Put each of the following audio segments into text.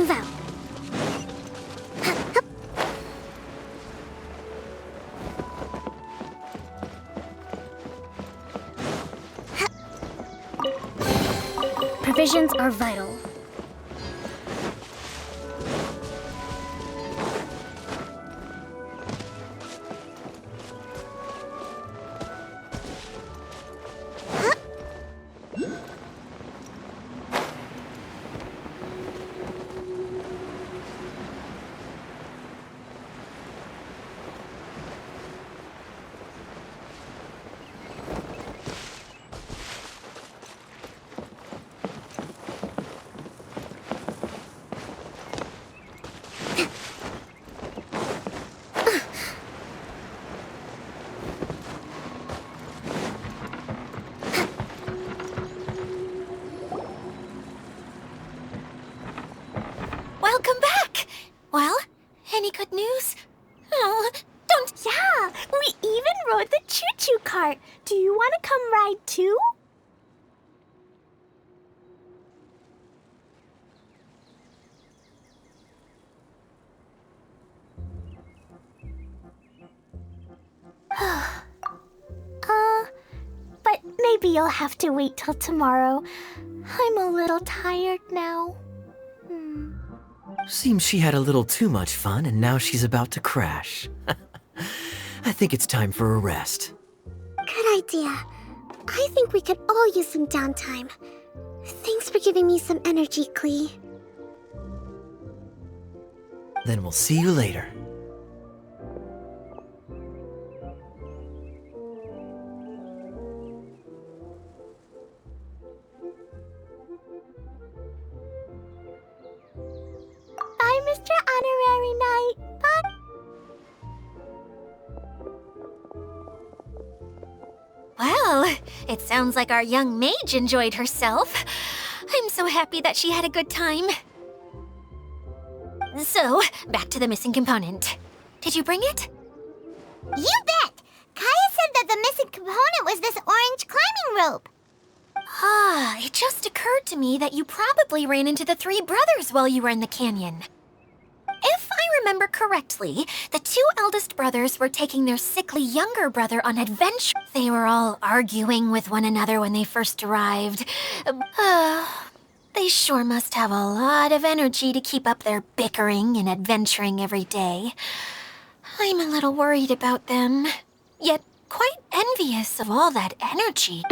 move out. Provisions are vital. Welcome back! Well, any good news? Oh, don't... Yeah, we even rode the choo-choo cart. Do you want to come ride too? But maybe you'll have to wait till tomorrow. I'm a little tired now. Seems she had a little too much fun and now she's about to crash. I think it's time for a rest. Good idea. I think we could all use some downtime. Thanks for giving me some energy, Klee. Then we'll see you later. Bye, Mr. Honorary Knight. Bye. Well, it sounds like our young mage enjoyed herself. I'm so happy that she had a good time. So, back to the missing component. Did you bring it? You bet! Kaya said that the missing component was this orange climbing rope. Ah, it just occurred to me that you probably ran into the three brothers while you were in the canyon. If I remember correctly, the two eldest brothers were taking their sickly younger brother on adventure. They were all arguing with one another when they first arrived. They sure must have a lot of energy to keep up their bickering and adventuring every day. I'm a little worried about them, yet quite envious of all that energy.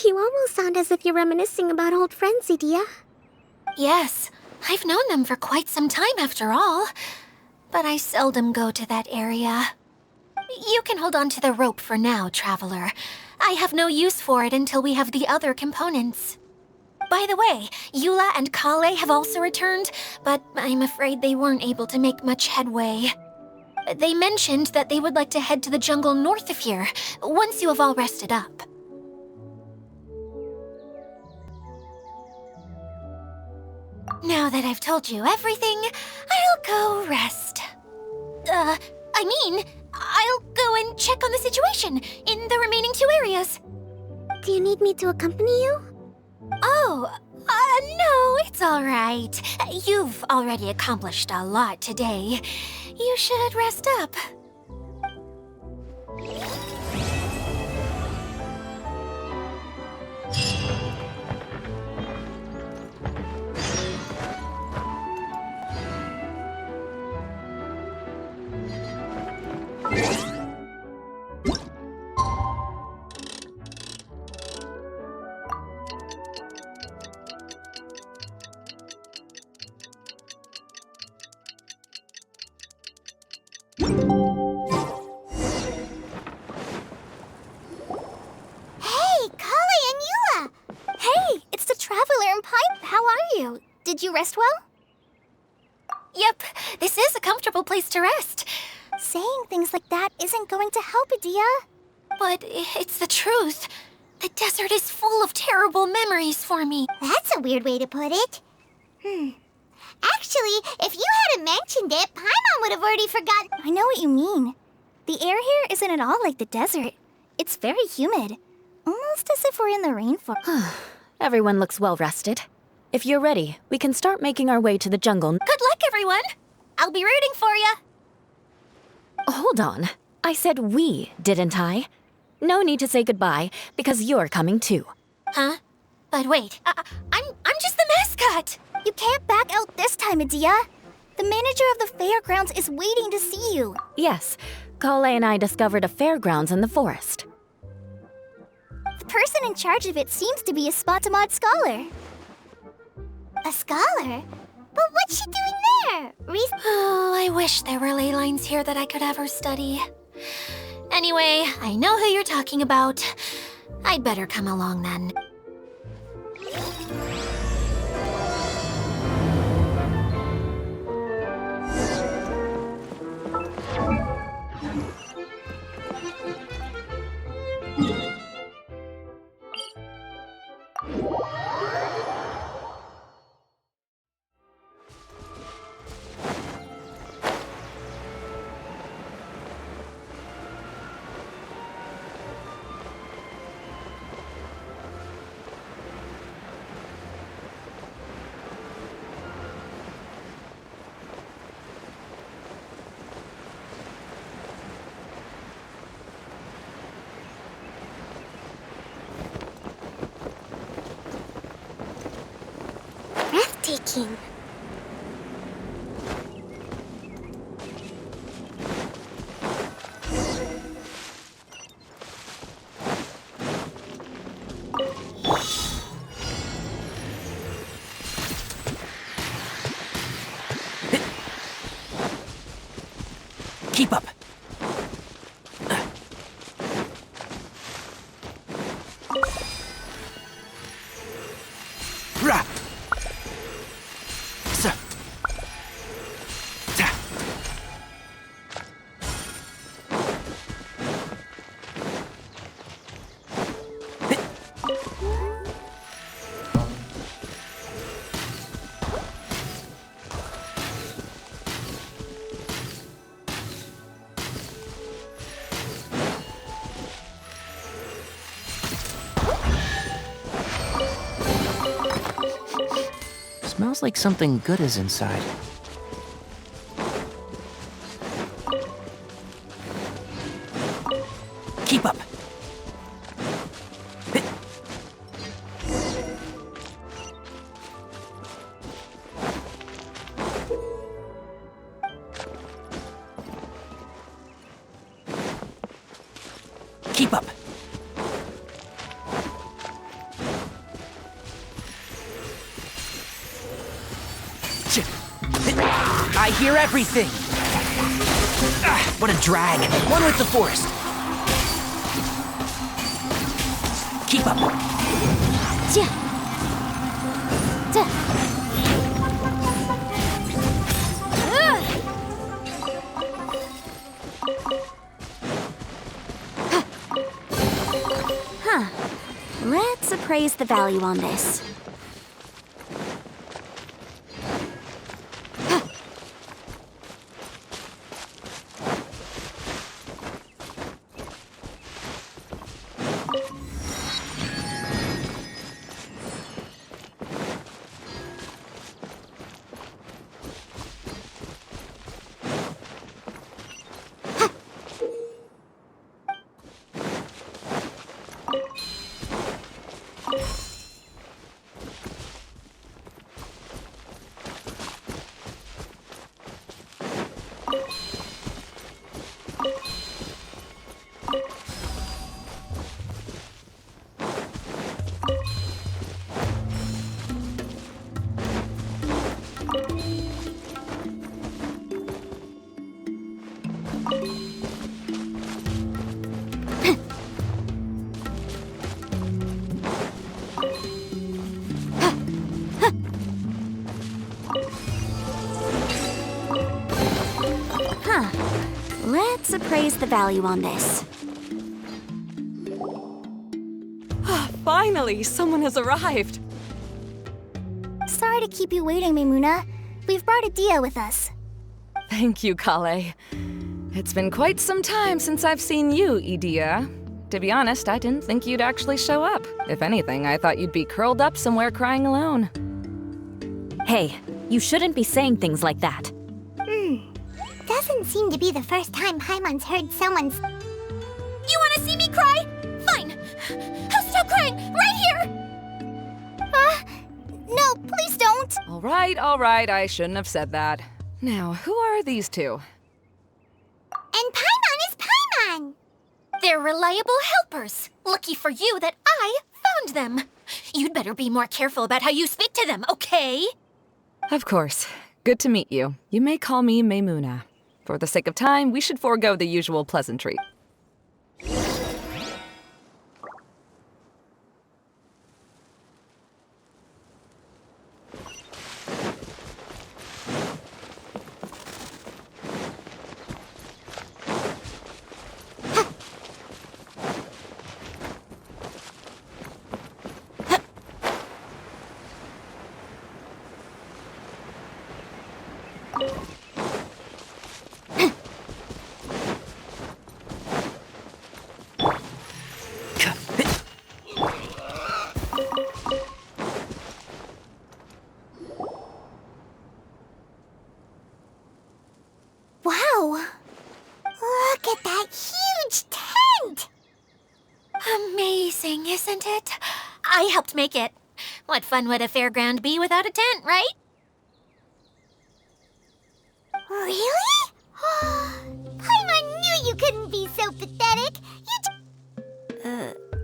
You almost sound as if you're reminiscing about old friends, Idia. Yes, I've known them for quite some time after all, but I seldom go to that area. You can hold on to the rope for now, Traveler. I have no use for it until we have the other components. By the way, Eula and Kale have also returned, but I'm afraid they weren't able to make much headway. They mentioned that they would like to head to the jungle north of here, once you have all rested up. Now that I've told you everything, I'll go rest. I'll go and check on the situation in the remaining two areas. Do you need me to accompany you? Oh, no, it's all right. You've already accomplished a lot today. You should rest up. Did you rest well? Yep, this is a comfortable place to rest. Saying things like that isn't going to help, Idia. But it's the truth. The desert is full of terrible memories for me. That's a weird way to put it. Actually, if you hadn't mentioned it, Paimon would have already forgotten. I know what you mean. The air here isn't at all like the desert. It's very humid. Almost as if we're in the rainforest. Everyone looks well rested. If you're ready, we can start making our way to the jungle. Good luck, everyone! I'll be rooting for you! Hold on. I said we, didn't I? No need to say goodbye, because you're coming too. Huh? But wait, I'm just the mascot! You can't back out this time, Adia. The manager of the fairgrounds is waiting to see you. Yes, Kale and I discovered a fairgrounds in the forest. The person in charge of it seems to be a Spotamod scholar. A scholar? But what's she doing there? Oh, I wish there were ley lines here that I could ever study. Anyway, I know who you're talking about. I'd better come along then. Breathtaking. Keep up. Rah! Sir. Ta. Smells like something good is inside. Keep up. Keep up. I hear everything! What a drag! One with the forest! Keep up! Huh. Let's appraise the value on this. Let's appraise the value on this. Finally, someone has arrived. Sorry to keep you waiting, Maimuna. We've brought Adia with us. Thank you, Kale. It's been quite some time since I've seen you, Idia. To be honest, I didn't think you'd actually show up. If anything, I thought you'd be curled up somewhere crying alone. Hey, you shouldn't be saying things like that. Doesn't seem to be the first time Paimon's heard someone's... You want to see me cry? Fine. I'll stop crying right here. No, please don't! All right, I shouldn't have said that. Now, who are these two? And Paimon is Paimon! They're reliable helpers. Lucky for you that I found them. You'd better be more careful about how you speak to them, okay? Of course. Good to meet you. You may call me Maymuna. For the sake of time, we should forego the usual pleasantry. Wow! Look at that huge tent! Amazing, isn't it? I helped make it. What fun would a fairground be without a tent, right? Really? Paimon knew you couldn't be so pathetic!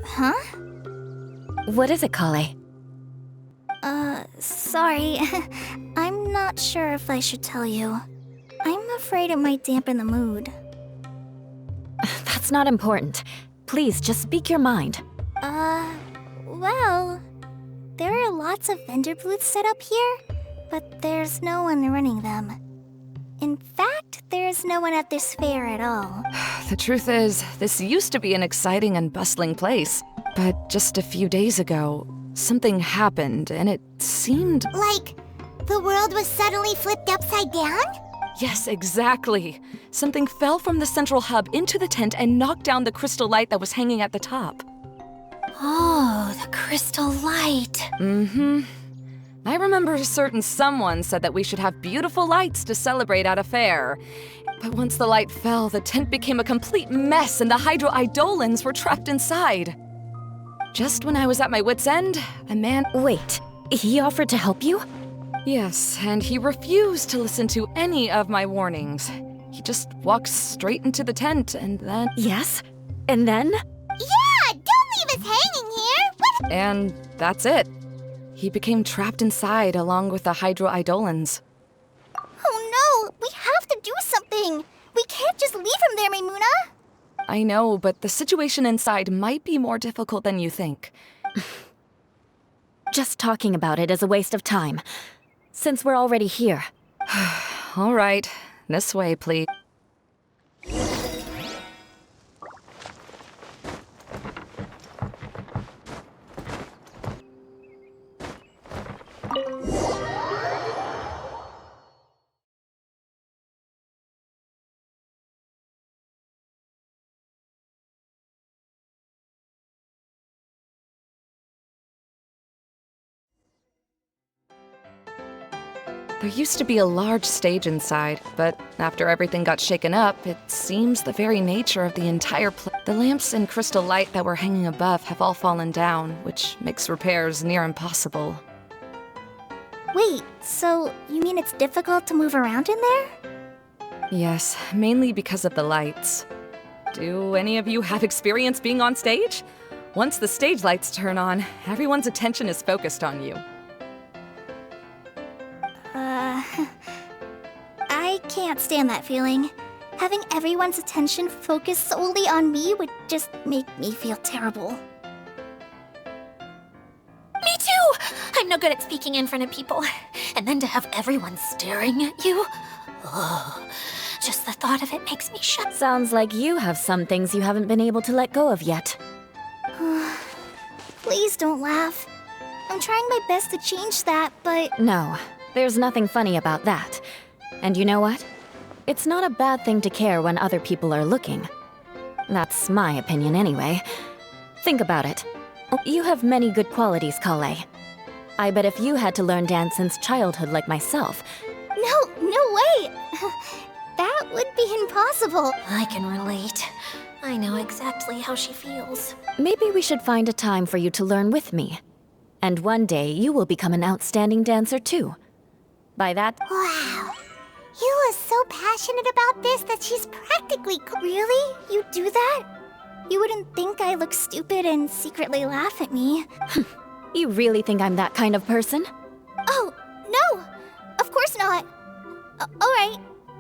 Huh? What is it, Kale? Sorry. I'm not sure if I should tell you. I'm afraid it might dampen the mood. That's not important. Please, just speak your mind. Well, there are lots of vendor booths set up here, but there's no one running them. In fact, there's no one at this fair at all. The truth is, this used to be an exciting and bustling place. But just a few days ago, something happened, and it seemed... Like, the world was suddenly flipped upside down? Yes, exactly. Something fell from the central hub into the tent and knocked down the crystal light that was hanging at the top. Oh, the crystal light. Mm-hmm. I remember a certain someone said that we should have beautiful lights to celebrate at a fair. But once the light fell, the tent became a complete mess and the hydro-eidolons were trapped inside. Just when I was at my wit's end, a man... Wait, he offered to help you? Yes, and he refused to listen to any of my warnings. He just walked straight into the tent and then... Yes? And then? Yeah, don't leave us hanging here! What? And that's it. He became trapped inside along with the hydro-eidolons. Oh no, we have to do something! We can't just leave him there, Maymuna! I know, but the situation inside might be more difficult than you think. Just talking about it is a waste of time. Since we're already here. All right, this way, please. There used to be a large stage inside, but after everything got shaken up, it seems the very nature of the entire place. The lamps and crystal light that were hanging above have all fallen down, which makes repairs near impossible. Wait, so you mean it's difficult to move around in there? Yes, mainly because of the lights. Do any of you have experience being on stage? Once the stage lights turn on, everyone's attention is focused on you. I can't stand that feeling. Having everyone's attention focused solely on me would just make me feel terrible. Me too! I'm no good at speaking in front of people. And then to have everyone staring at you. Oh, just the thought of it makes me shut. Sounds like you have some things you haven't been able to let go of yet. Please don't laugh. I'm trying my best to change that, but... No, there's nothing funny about that. And you know what? It's not a bad thing to care when other people are looking. That's my opinion anyway. Think about it. You have many good qualities, Kale. I bet if you had to learn dance since childhood like myself, No way! That would be impossible. I can relate. I know exactly how she feels. maybe we should find a time for you to learn with me. And one day you will become an outstanding dancer too. By that, Wow. Eula's so passionate about this that she's practically Really? You do that? You wouldn't think I look stupid and secretly laugh at me. you really think I'm that kind of person? Oh, no! Of course not. Alright,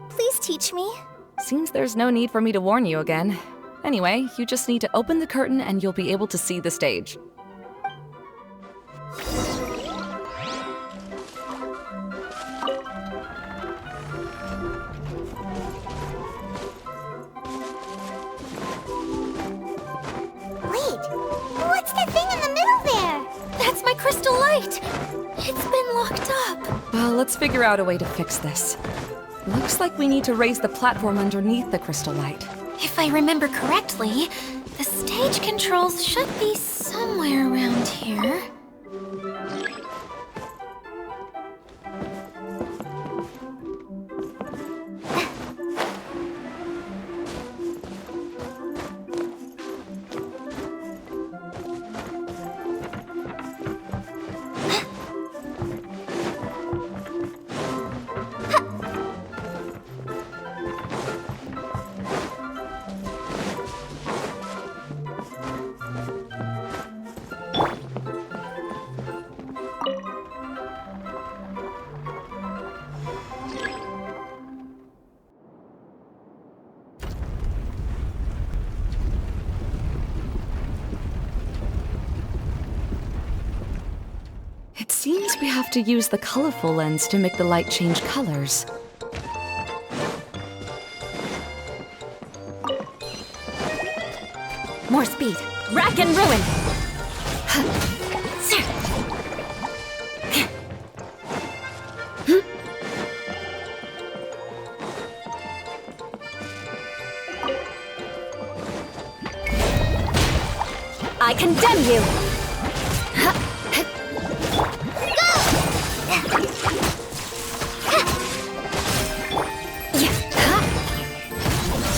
please teach me. Seems there's no need for me to warn you again. Anyway, you just need to open the curtain and you'll be able to see the stage. Wait, what's that thing in the middle there? That's my crystal light! It's been locked up. Well, let's figure out a way to fix this. Looks like we need to raise the platform underneath the crystal light. If I remember correctly, the stage controls should be somewhere around here. It seems we have to use the colorful lens to make the light change colors. More speed. Rack and ruin! I condemn you!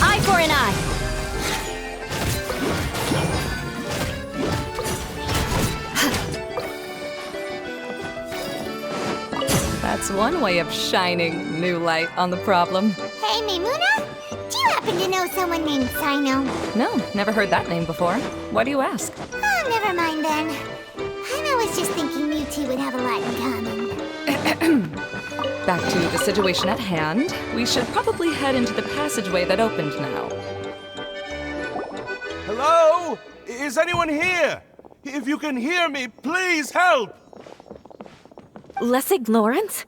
Eye for an eye! That's one way of shining new light on the problem. Hey, Maimuna? Do you happen to know someone named Sino? No, never heard that name before. Why do you ask? Oh, never mind then. I was just thinking you two would have a lot in common. Back to the situation at hand. We should probably head into the passageway that opened now. Hello? Is anyone here? If you can hear me, please help! Lessig Lawrence?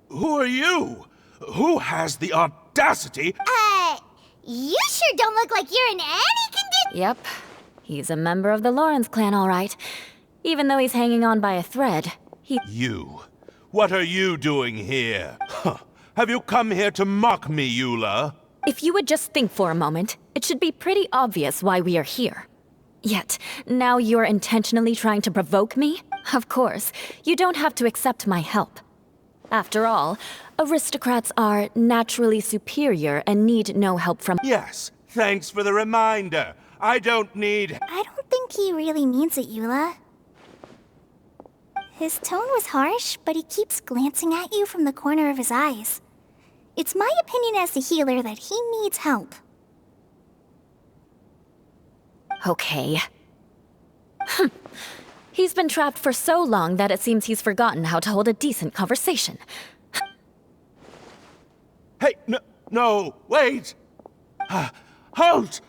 Who are you? Who has the audacity? You sure don't look like you're in any condition. Yep. He's a member of the Lawrence clan, all right. Even though he's hanging on by a thread, You. What are you doing here? Huh. Have you come here to mock me, Eula? If you would just think for a moment, it should be pretty obvious why we are here. Yet, now you're intentionally trying to provoke me? Of course, you don't have to accept my help. After all, aristocrats are naturally superior and need no help from— Yes, thanks for the reminder. I don't need— I don't think he really means it, Eula. His tone was harsh, but he keeps glancing at you from the corner of his eyes. It's my opinion as the healer that he needs help. Okay. He's been trapped for so long that it seems he's forgotten how to hold a decent conversation. Hey, no, wait! Halt!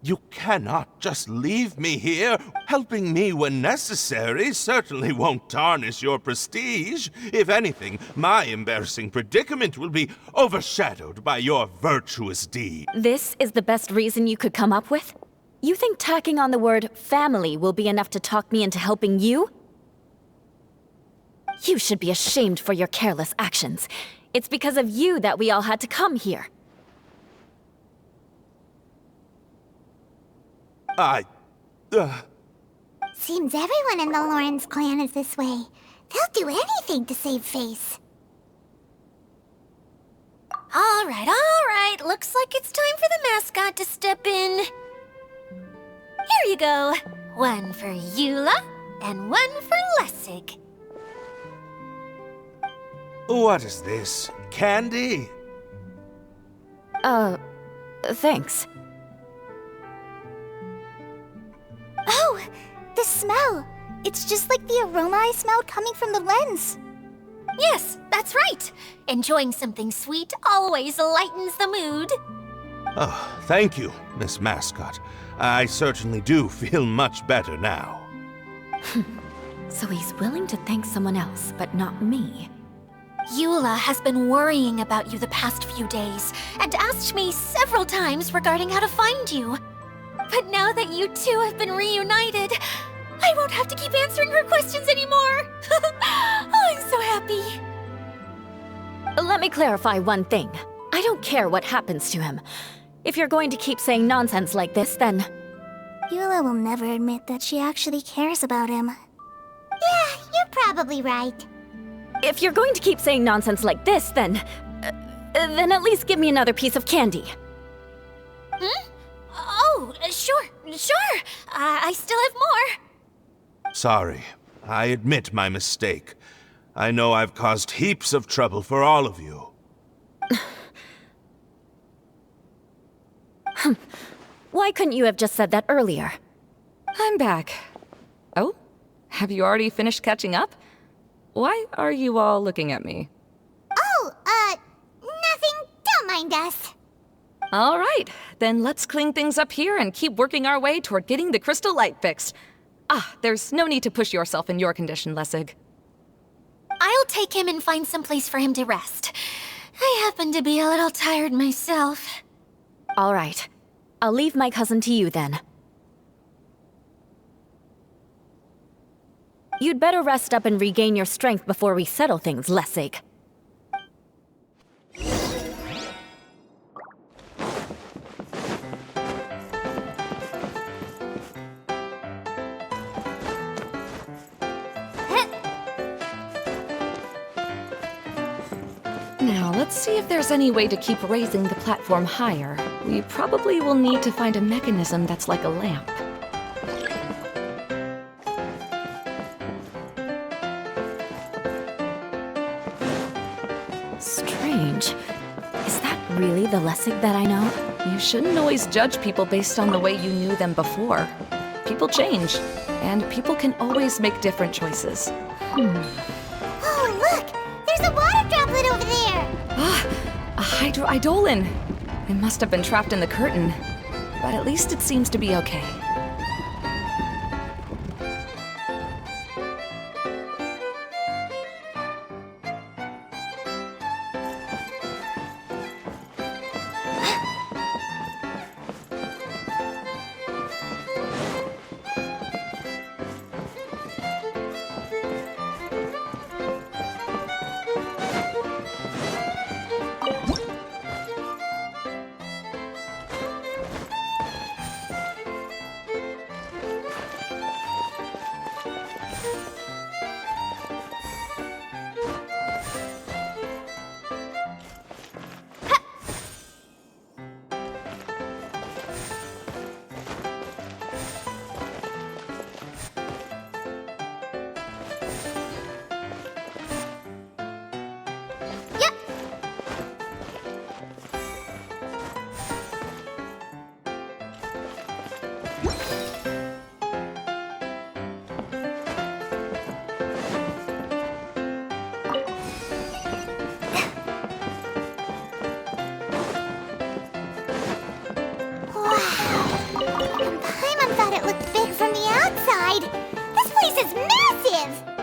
You cannot just leave me here. Helping me when necessary certainly won't tarnish your prestige. If anything, my embarrassing predicament will be overshadowed by your virtuous deed. This is the best reason you could come up with? You think tacking on the word family will be enough to talk me into helping you? You should be ashamed for your careless actions. It's because of you that we all had to come here. Seems everyone in the Lawrence clan is this way. They'll do anything to save face. All right. Looks like it's time for the mascot to step in. Here you go. One for Eula, and one for Lessig. What is this? Candy? Thanks. Oh, the smell! It's just like the aroma I smelled coming from the lens. Yes, that's right. Enjoying something sweet always lightens the mood. Oh, thank you, Miss Mascot. I certainly do feel much better now. So he's willing to thank someone else, but not me. Eula has been worrying about you the past few days and asked me several times regarding how to find you. But now that you two have been reunited, I won't have to keep answering her questions anymore. Oh, I'm so happy. Let me clarify one thing. I don't care what happens to him. If you're going to keep saying nonsense like this, then... Eula will never admit that she actually cares about him. Yeah, you're probably right. If you're going to keep saying nonsense like this, then at least give me another piece of candy. Hmm? Oh, sure. I still have more. Sorry. I admit my mistake. I know I've caused heaps of trouble for all of you. Why couldn't you have just said that earlier? I'm back. Oh? Have you already finished catching up? Why are you all looking at me? Oh, nothing. Don't mind us. All right, then let's clean things up here and keep working our way toward getting the crystal light fixed. There's no need to push yourself in your condition, Lessig. I'll take him and find some place for him to rest. I happen to be a little tired myself. All right. I'll leave my cousin to you then. You'd better rest up and regain your strength before we settle things, Lessig. Now, let's see if there's any way to keep raising the platform higher. We probably will need to find a mechanism that's like a lamp. Strange. Is that really the Lessig that I know? You shouldn't always judge people based on the way you knew them before. People change, and people can always make different choices. Oh, look! There's a water droplet over there! A hydroidolin! It must have been trapped in the curtain, but at least it seems to be okay.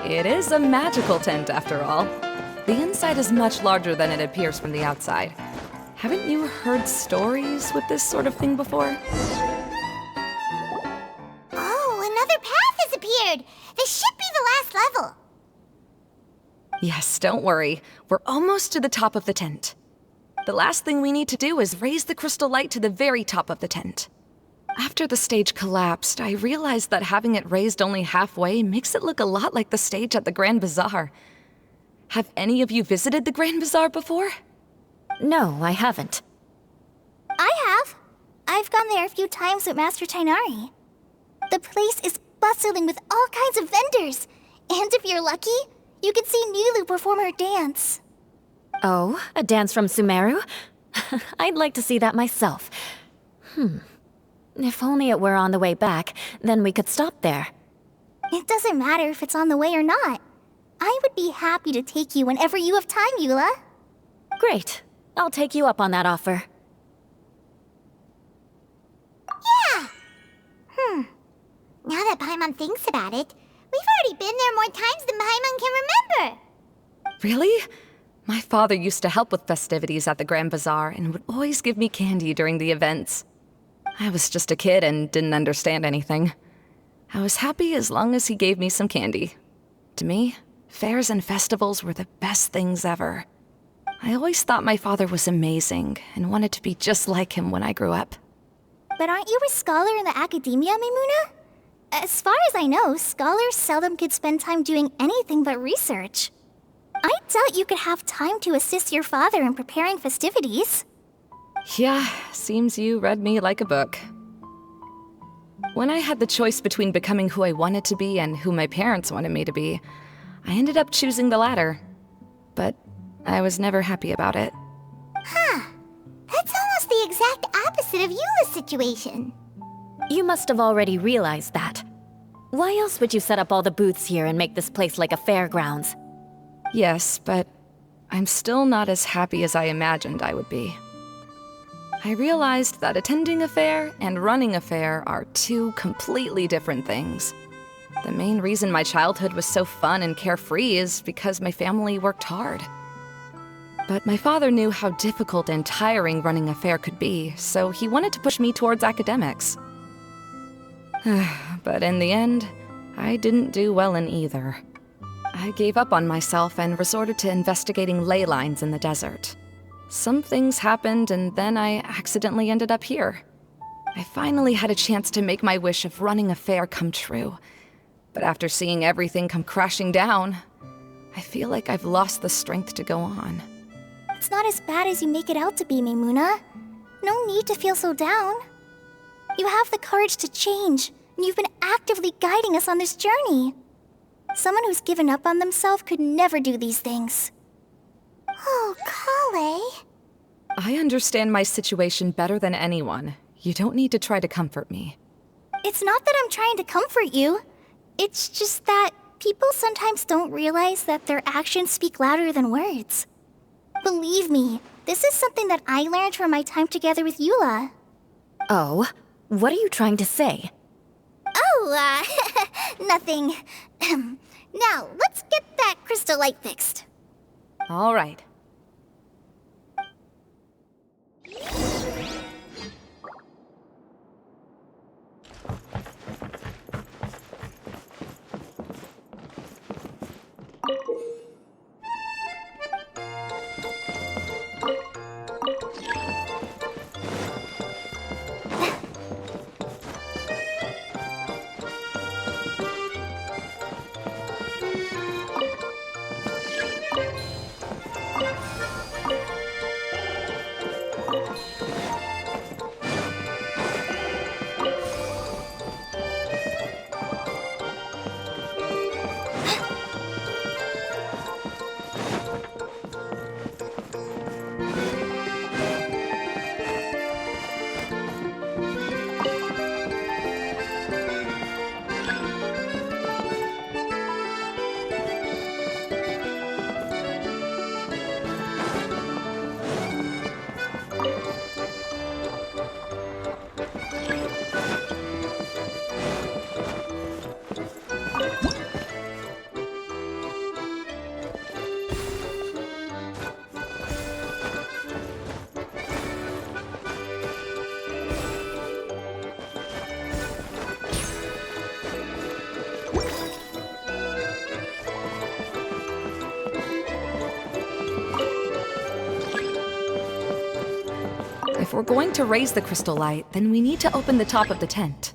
It is a magical tent, after all. The inside is much larger than it appears from the outside. Haven't you heard stories with this sort of thing before? Oh, another path has appeared! This should be the last level! Yes, don't worry. We're almost to the top of the tent. The last thing we need to do is raise the crystal light to the very top of the tent. After the stage collapsed, I realized that having it raised only halfway makes it look a lot like the stage at the Grand Bazaar. Have any of you visited the Grand Bazaar before? No, I haven't. I have. I've gone there a few times with Master Tainari. The place is bustling with all kinds of vendors. And if you're lucky, you can see Nilu perform her dance. Oh, a dance from Sumeru? I'd like to see that myself. If only it were on the way back, then we could stop there. It doesn't matter if it's on the way or not. I would be happy to take you whenever you have time, Eula. Great. I'll take you up on that offer. Yeah! Now that Paimon thinks about it, we've already been there more times than Paimon can remember. Really? My father used to help with festivities at the Grand Bazaar and would always give me candy during the events. I was just a kid and didn't understand anything. I was happy as long as he gave me some candy. To me, fairs and festivals were the best things ever. I always thought my father was amazing and wanted to be just like him when I grew up. But aren't you a scholar in the academia, Maimuna? As far as I know, scholars seldom could spend time doing anything but research. I doubt you could have time to assist your father in preparing festivities. Yeah, seems you read me like a book. When I had the choice between becoming who I wanted to be and who my parents wanted me to be, I ended up choosing the latter. But I was never happy about it. That's almost the exact opposite of Eula's situation. You must have already realized that. Why else would you set up all the booths here and make this place like a fairgrounds? Yes, but I'm still not as happy as I imagined I would be. I realized that attending a fair and running a fair are two completely different things. The main reason my childhood was so fun and carefree is because my family worked hard. But my father knew how difficult and tiring running a fair could be, so he wanted to push me towards academics. But in the end, I didn't do well in either. I gave up on myself and resorted to investigating ley lines in the desert. Some things happened, and then I accidentally ended up here. I finally had a chance to make my wish of running a fair come true. But after seeing everything come crashing down, I feel like I've lost the strength to go on. It's not as bad as you make it out to be, Maimuna. No need to feel so down. You have the courage to change, and you've been actively guiding us on this journey. Someone who's given up on themselves could never do these things. Oh, Kale. I understand my situation better than anyone. You don't need to try to comfort me. It's not that I'm trying to comfort you. It's just that people sometimes don't realize that their actions speak louder than words. Believe me, this is something that I learned from my time together with Eula. Oh, what are you trying to say? Oh, nothing. Now, let's get that crystal light fixed. All right. If we're going to raise the crystal light, then we need to open the top of the tent.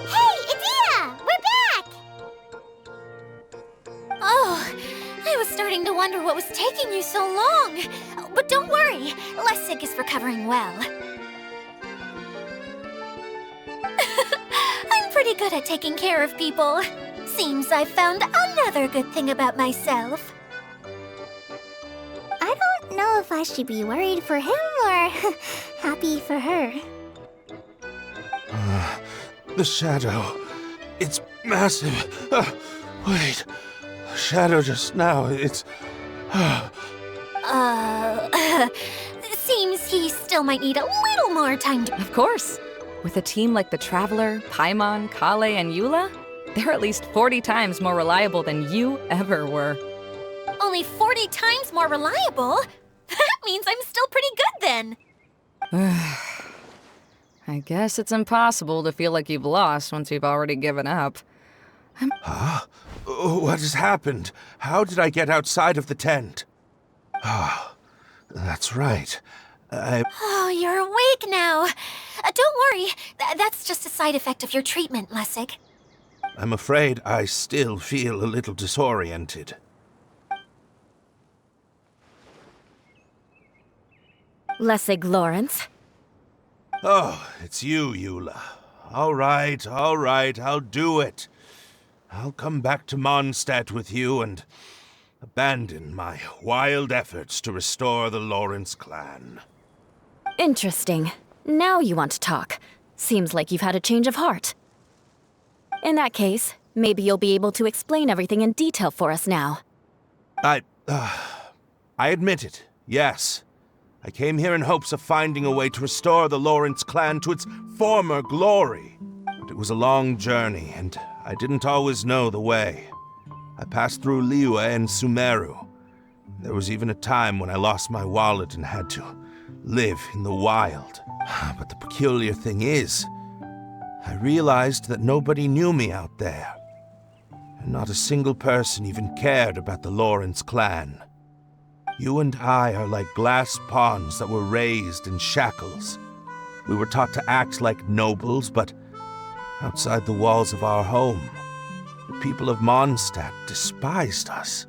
Hey, Edea! We're back! Oh, I was starting to wonder what was taking you so long. But don't worry, Lessig is recovering well. I'm pretty good at taking care of people. Seems I've found another good thing about myself. I don't know if I should be worried for him or happy for her. The shadow. It's massive. Wait. The shadow just now. It's. Seems he still might need a little more time to... Of course. With a team like the Traveler, Paimon, Kale, and Eula, they're at least 40 times more reliable than you ever were. Only 40 times more reliable? That means I'm still pretty good then. I guess it's impossible to feel like you've lost once you've already given up. What has happened? How did I get outside of the tent? Ah, that's right. Oh, you're awake now. Don't worry, that's just a side effect of your treatment, Lessig. I'm afraid I still feel a little disoriented. Lessig Lawrence. Oh, it's you, Eula. All right, I'll do it. I'll come back to Mondstadt with you and abandon my wild efforts to restore the Lawrence clan. Interesting. Now you want to talk. Seems like you've had a change of heart. In that case, maybe you'll be able to explain everything in detail for us now. I admit it, yes. I came here in hopes of finding a way to restore the Lawrence clan to its former glory. But it was a long journey, and I didn't always know the way. I passed through Liyue and Sumeru. There was even a time when I lost my wallet and had to live in the wild. But the peculiar thing is, I realized that nobody knew me out there. And not a single person even cared about the Lawrence clan. You and I are like glass pawns that were raised in shackles. We were taught to act like nobles, but outside the walls of our home, the people of Mondstadt despised us.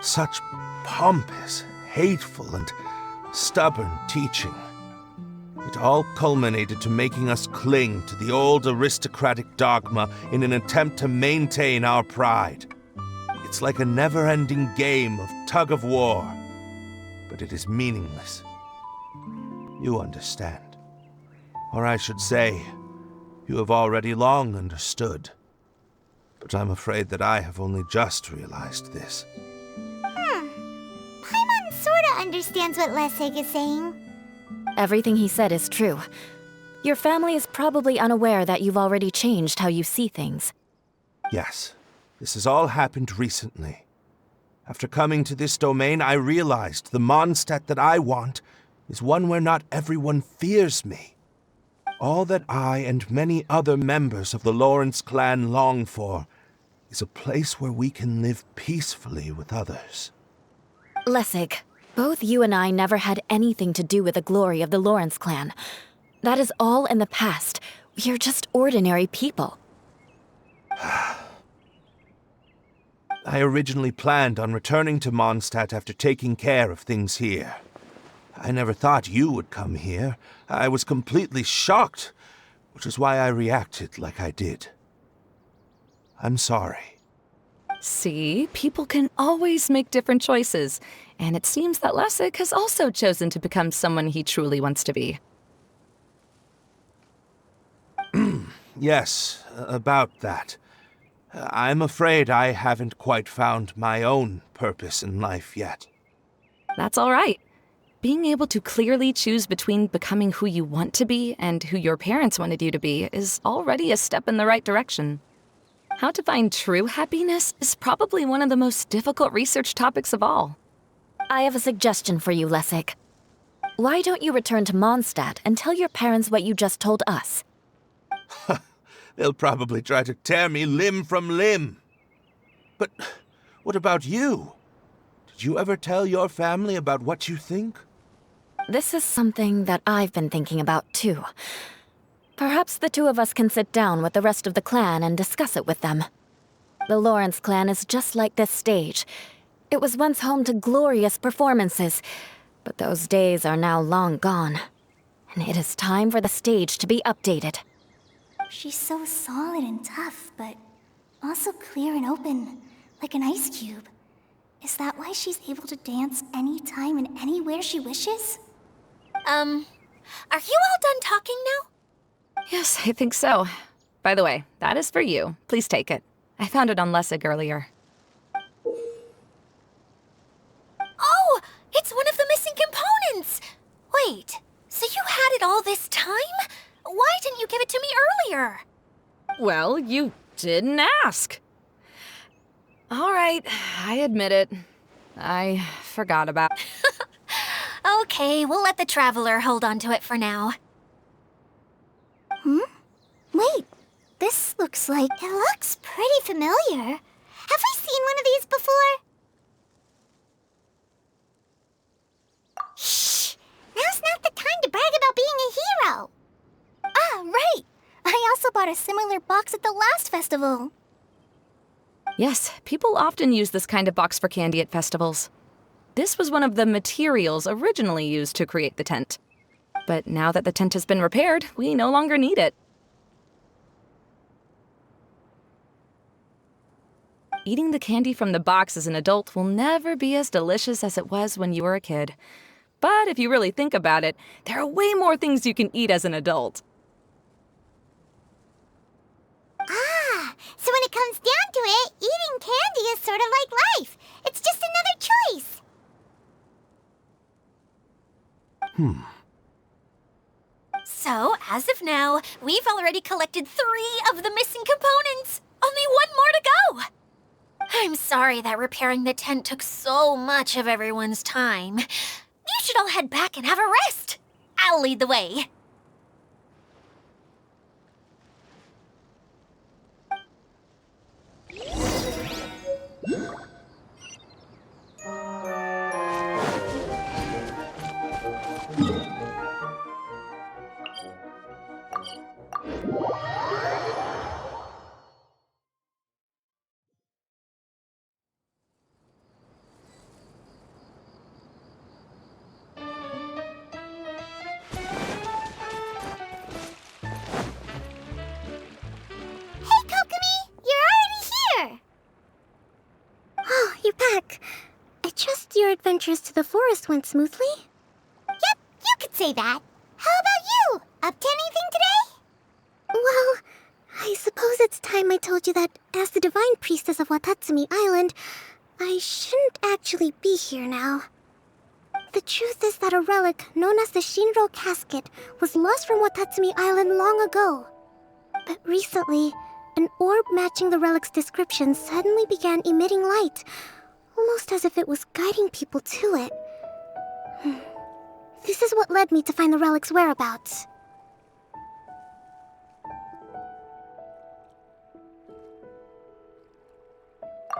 Such pompous, hateful, and stubborn teaching. It all culminated to making us cling to the old aristocratic dogma in an attempt to maintain our pride. It's like a never-ending game of tug-of-war, but it is meaningless. You understand. Or I should say, you have already long understood. But I'm afraid that I have only just realized this. Paimon sorta understands what Lessig is saying. Everything he said is true. Your family is probably unaware that you've already changed how you see things. Yes, this has all happened recently. After coming to this domain, I realized the Mondstadt that I want is one where not everyone fears me. All that I and many other members of the Lawrence clan long for is a place where we can live peacefully with others. Lessig, both you and I never had anything to do with the glory of the Lawrence clan. That is all in the past. We are just ordinary people. I originally planned on returning to Mondstadt after taking care of things here. I never thought you would come here. I was completely shocked, which is why I reacted like I did. I'm sorry. See, people can always make different choices, and it seems that Lessig has also chosen to become someone he truly wants to be. Yes, about that. I'm afraid I haven't quite found my own purpose in life yet. That's all right. Being able to clearly choose between becoming who you want to be and who your parents wanted you to be is already a step in the right direction. How to find true happiness is probably one of the most difficult research topics of all. I have a suggestion for you, Lessig. Why don't you return to Mondstadt and tell your parents what you just told us? They'll probably try to tear me limb from limb. But what about you? Did you ever tell your family about what you think? This is something that I've been thinking about, too. Perhaps the two of us can sit down with the rest of the clan and discuss it with them. The Lawrence clan is just like this stage. It was once home to glorious performances, but those days are now long gone. And it is time for the stage to be updated. She's so solid and tough, but also clear and open, like an ice cube. Is that why she's able to dance anytime and anywhere she wishes? Are you all done talking now? Yes, I think so. By the way, that is for you. Please take it. I found it on Lessig earlier. Oh, it's one of the missing components! Wait, so you had it all this time? Why didn't you give it to me earlier? Well, you didn't ask. All right, I admit it. I forgot about it. Okay, we'll let the Traveler hold on to it for now. Wait, this looks like... It looks pretty familiar. Have we seen one of these before? Shh! Now's not the time to brag about being a hero. Ah, right! I also bought a similar box at the last festival. Yes, people often use this kind of box for candy at festivals. This was one of the materials originally used to create the tent. But now that the tent has been repaired, we no longer need it. Eating the candy from the box as an adult will never be as delicious as it was when you were a kid. But if you really think about it, there are way more things you can eat as an adult. Ah, so when it comes down to it, eating candy is sort of like life. It's just another choice. So, as of now, we've already collected 3 of the missing components. Only 1 more to go. I'm sorry that repairing the tent took so much of everyone's time. You should all head back and have a rest. I'll lead the way. Hey, Kokomi! You're already here! Oh, you're back. I trust your adventures to the forest went smoothly? Yep, you could say that. How about you? Up to anything today? Well, I suppose it's time I told you that as the divine priestess of Watatsumi Island, I shouldn't actually be here now. The truth is that a relic known as the Shinro Casket was lost from Watatsumi Island long ago. But recently, an orb matching the relic's description suddenly began emitting light, almost as if it was guiding people to it. This is what led me to find the relic's whereabouts.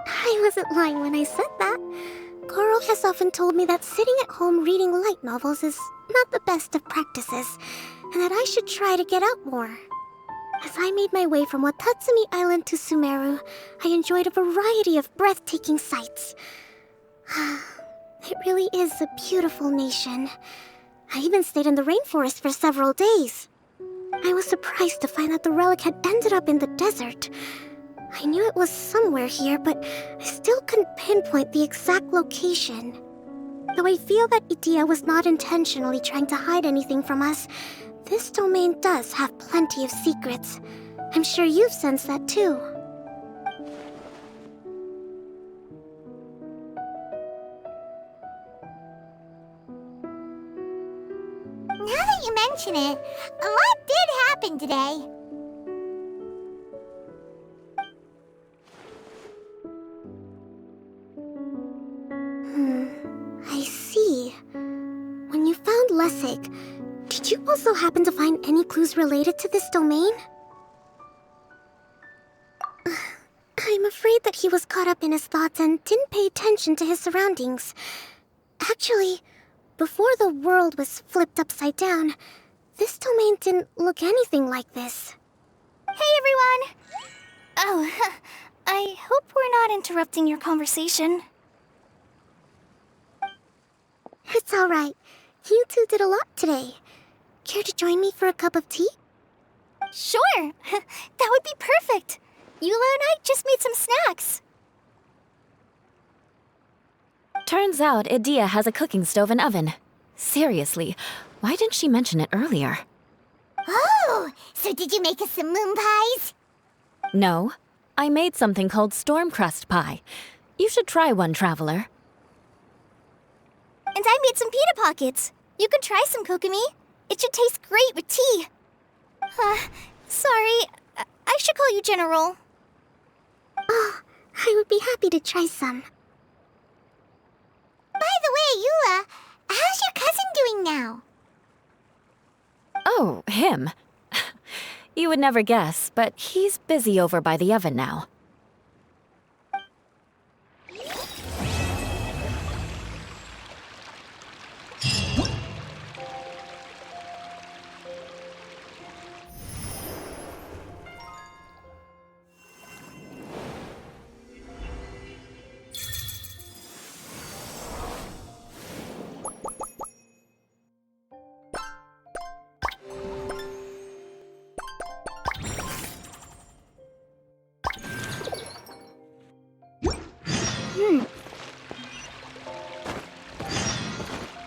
I wasn't lying when I said that. Goro has often told me that sitting at home reading light novels is not the best of practices, and that I should try to get out more. As I made my way from Watatsumi Island to Sumeru, I enjoyed a variety of breathtaking sights. It really is a beautiful nation. I even stayed in the rainforest for several days. I was surprised to find that the relic had ended up in the desert. I knew it was somewhere here, but I still couldn't pinpoint the exact location. Though I feel that Idia was not intentionally trying to hide anything from us, this domain does have plenty of secrets. I'm sure you've sensed that too. Now that you mention it, a lot did happen today. I see. When you found Lessig, did you also happen to find any clues related to this domain? I'm afraid that he was caught up in his thoughts and didn't pay attention to his surroundings. Actually, before the world was flipped upside down, this domain didn't look anything like this. Hey, everyone! Oh, I hope we're not interrupting your conversation. It's alright. You two did a lot today. Care to join me for a cup of tea? Sure! That would be perfect! Eula and I just made some snacks. Turns out Idia has a cooking stove and oven. Seriously, why didn't she mention it earlier? Oh, so did you make us some moon pies? No, I made something called storm crust pie. You should try one, Traveler. And I made some pita pockets. You could try some, Kokomi. It should taste great with tea. Sorry, I should call you General. Oh, I would be happy to try some. By the way, Eula, how's your cousin doing now? Oh, him. You would never guess, but he's busy over by the oven now.